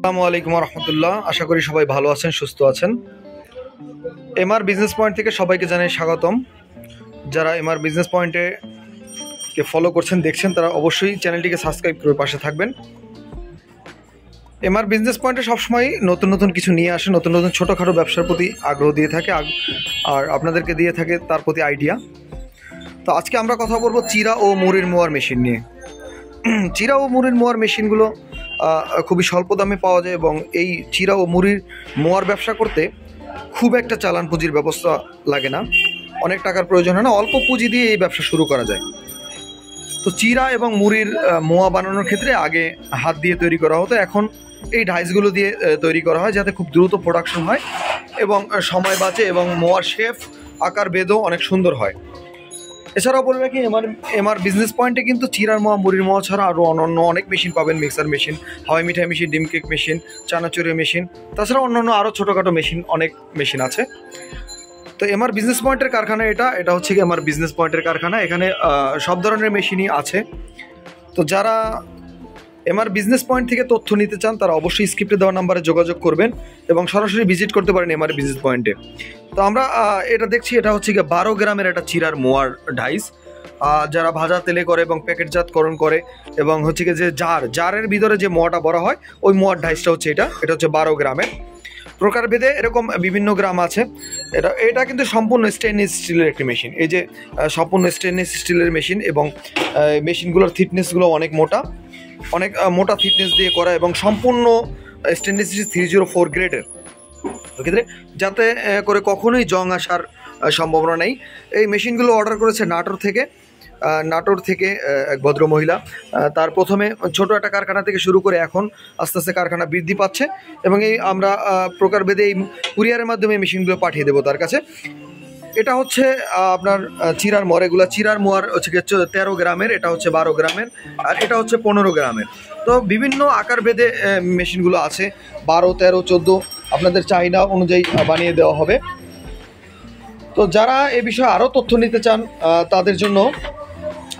আসসালামু আলাইকুম রহমতুল্লাহ। আশা করি সবাই ভালো আছেন, সুস্থ আছেন। এমআর বিজনেস পয়েন্ট থেকে সবাইকে জানাই স্বাগতম। যারা এমআর বিজনেস পয়েন্টে কে ফলো করছেন, দেখছেন, তারা অবশ্যই চ্যানেলটিকে সাবস্ক্রাইব করে পাশে থাকবেন। এমআর বিজনেস পয়েন্টে সবসময় নতুন নতুন কিছু নিয়ে আসে, নতুন নতুন ছোটোখাটো ব্যবসার প্রতি আগ্রহ দিয়ে থাকে আর আপনাদেরকে দিয়ে থাকে তার প্রতি আইডিয়া। তো আজকে আমরা কথা বলবো চিরা ও মুড়ির মোয়ার মেশিন নিয়ে। চিরা ও মুড়ির মোয়ার মেশিনগুলো খুবই স্বল্প দামে পাওয়া যায় এবং এই চিরা ও মুড়ির মোয়ার ব্যবসা করতে খুব একটা চালান পুঁজির ব্যবস্থা লাগে না, অনেক টাকার প্রয়োজন হয় না, অল্প পুঁজি দিয়ে এই ব্যবসা শুরু করা যায়। তো চিরা এবং মুড়ির মোয়া বানানোর ক্ষেত্রে আগে হাত দিয়ে তৈরি করা হতো, এখন এই ডাইসগুলো দিয়ে তৈরি করা হয় যাতে খুব দ্রুত প্রোডাকশন হয় এবং সময় বাঁচে এবং মোয়ার শেপ আকার বেদও অনেক সুন্দর হয়। এছাড়াও বলে রাখি, এমআর বিজনেস পয়েন্টে কিন্তু চিরার মোয়া, মুড়ির মোয়া ছাড়া আরও অন্যান্য অনেক মেশিন পাবেন। মিক্সার মেশিন, হাওয়াই মিঠাই মেশিন, ডিম কেক মেশিন, চানাচুরের মেশিন, তাছাড়া অন্যান্য আরও ছোটোখাটো মেশিন, অনেক মেশিন আছে। তো এমআর বিজনেস পয়েন্টের কারখানা এটা হচ্ছে কি এমআর বিজনেস পয়েন্টের কারখানা। এখানে সব ধরনের মেশিনই আছে। তো যারা এমআর বিজনেস পয়েন্ট থেকে তথ্য নিতে চান, তারা অবশ্যই স্ক্রিপ্টে দেওয়া নাম্বারে যোগাযোগ করবেন এবং সরাসরি ভিজিট করতে পারেন এমআর বিজনেস পয়েন্টে। তো আমরা এটা দেখছি, এটা হচ্ছে গিয়ে 12 গ্রামের একটা চিরার মোয়ার ডাইস, যারা ভাজা তেলে করে এবং প্যাকেটজাতকরণ করে এবং হচ্ছে গিয়ে যে জারের ভিতরে যে মোয়াটা বড় হয়, ওই মোয়ার ডাইসটা হচ্ছে এটা 12 গ্রামের। প্রকারভেদে এরকম বিভিন্ন গ্রাম আছে। এটা কিন্তু সম্পূর্ণ স্টেনলেস স্টিলের একটি মেশিন। এই যে সম্পূর্ণ স্টেনলেস স্টিলের মেশিন এবং মেশিনগুলোর থিকনেসগুলো অনেক মোটা থিকনেস দিয়ে করা এবং সম্পূর্ণ স্টেনলেস স্টিল 304 গ্রেডের। এক্ষেত্রে যাতে করে কখনোই জং আসার সম্ভাবনা নেই। এই মেশিনগুলো অর্ডার করেছে নাটোর থেকে এক ভদ্র মহিলা। তার প্রথমে ছোট একটা কারখানা থেকে শুরু করে এখন আস্তে আস্তে কারখানা বৃদ্ধি পাচ্ছে এবং এই আমরা প্রকারভেদে এই কুরিয়ারের মাধ্যমে মেশিনগুলো পাঠিয়ে দেবো তার কাছে। এটা হচ্ছে আপনার চিরার মোয়ার, এগুলো চিরার মোয়ার হচ্ছে 13 গ্রামের, এটা হচ্ছে 12 গ্রামের, আর এটা হচ্ছে 15 গ্রামের। তো বিভিন্ন আকার ভেদে মেশিনগুলো আছে, 12, 13, 14 আপনাদের চাহিদা অনুযায়ী বানিয়ে দেওয়া হবে। তো যারা এ বিষয়ে আরও তথ্য নিতে চান, তাদের জন্য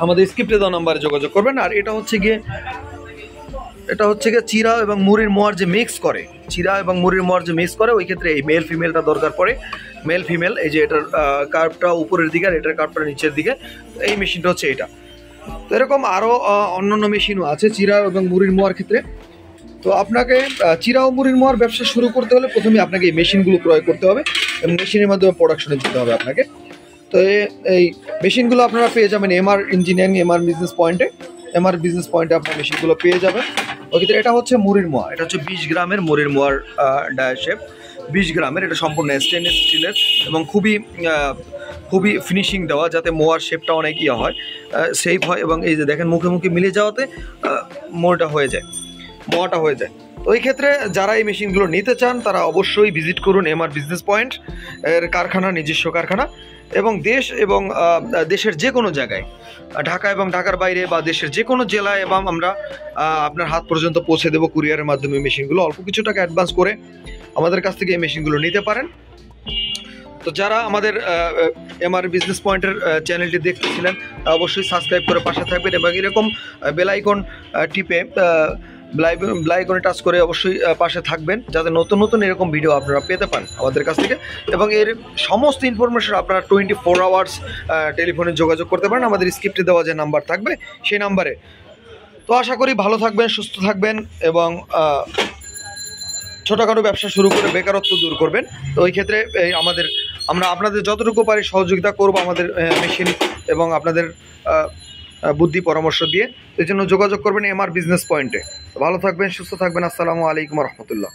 আমাদের স্ক্রিপ্টে দেওয়া নাম্বারে যোগাযোগ করবেন। আর এটা হচ্ছে গিয়ে চিরা এবং মুড়ির মোয়ার যে মিক্স করে, ওই ক্ষেত্রে এই মেল ফিমেলটা দরকার পড়ে। মেল ফিমেল, এই যে এটার কার্ভটা উপরের দিকে আর এটার কার্ভটা নিচের দিকে, এই মেশিনটা হচ্ছে এটা। তো এরকম আরও অন্যান্য মেশিনও আছে চিরা এবং মুড়ির মোয়ার ক্ষেত্রে। তো আপনাকে চিরা ও মুড়ির মোয়ার ব্যবসা শুরু করতে হলে প্রথমে আপনাকে এই মেশিনগুলো ক্রয় করতে হবে এবং মেশিনের মাধ্যমে প্রোডাকশনে যেতে হবে আপনাকে। তো এই মেশিনগুলো আপনারা পেয়ে যাবেন এমআর ইঞ্জিনিয়ারিং, এমআর বিজনেস পয়েন্টে আপনার মেশিনগুলো পেয়ে যাবেন। ওই ক্ষেত্রে এটা হচ্ছে মুড়ির মোয়া, এটা হচ্ছে 20 গ্রামের মুড়ির মোয়ার ডায়াশেপ, 20 গ্রামের। এটা সম্পূর্ণ স্টেনলেস স্টিলের এবং খুবই ফিনিশিং দেওয়া, যাতে মোয়ার শেপটা অনেক হয়, সেফ হয় এবং এই যে দেখেন মুখে মিলে যাওয়াতে মোয়াটা হয়ে যায়। তো এই ক্ষেত্রে যারা এই মেশিনগুলো নিতে চান, তারা অবশ্যই ভিজিট করুন এমআর বিজনেস পয়েন্ট এর কারখানা, নিজস্ব কারখানা, এবং দেশের যে কোনো জায়গায়, ঢাকা এবং ঢাকার বাইরে বা দেশের যে কোনো জেলায়, এবং আমরা আপনার হাত পর্যন্ত পৌঁছে দেবো কুরিয়ারের মাধ্যমে মেশিনগুলো। অল্প কিছু টাকা অ্যাডভান্স করে আমাদের কাছ থেকে এই মেশিনগুলো নিতে পারেন। তো যারা আমাদের এমআর বিজনেস পয়েন্টের চ্যানেলটি দেখতেছিলেন, অবশ্যই সাবস্ক্রাইব করে পাশে থাকবেন এবং এরকম বেল আইকন টিপে ব্লাইকনে টাচ করে অবশ্যই পাশে থাকবেন, যাতে নতুন এরকম ভিডিও আপনারা পেতে পান আমাদের কাছ থেকে। এবং এর সমস্ত ইনফরমেশন আপনারা 24 আওয়ার্স টেলিফোনে যোগাযোগ করতে পারেন আমাদের স্ক্রিপ্টে দেওয়া যে নাম্বার থাকবে সেই নাম্বারে। তো আশা করি ভালো থাকবেন, সুস্থ থাকবেন এবং ছোটোখাটো ব্যবসা শুরু করে বেকারত্ব দূর করবেন। তো ওই ক্ষেত্রে আমরা আপনাদের যতটুকু পারি সহযোগিতা করব আমাদের মেশিন এবং আপনাদের বুদ্ধি পরামর্শ দিয়ে। এই জন্য যোগাযোগ করবেন এমআর বিজনেস পয়েন্টে। ভালো থাকবেন, সুস্থ থাকবেন। আসসালামু আলাইকুম রহমতুল্লাহ।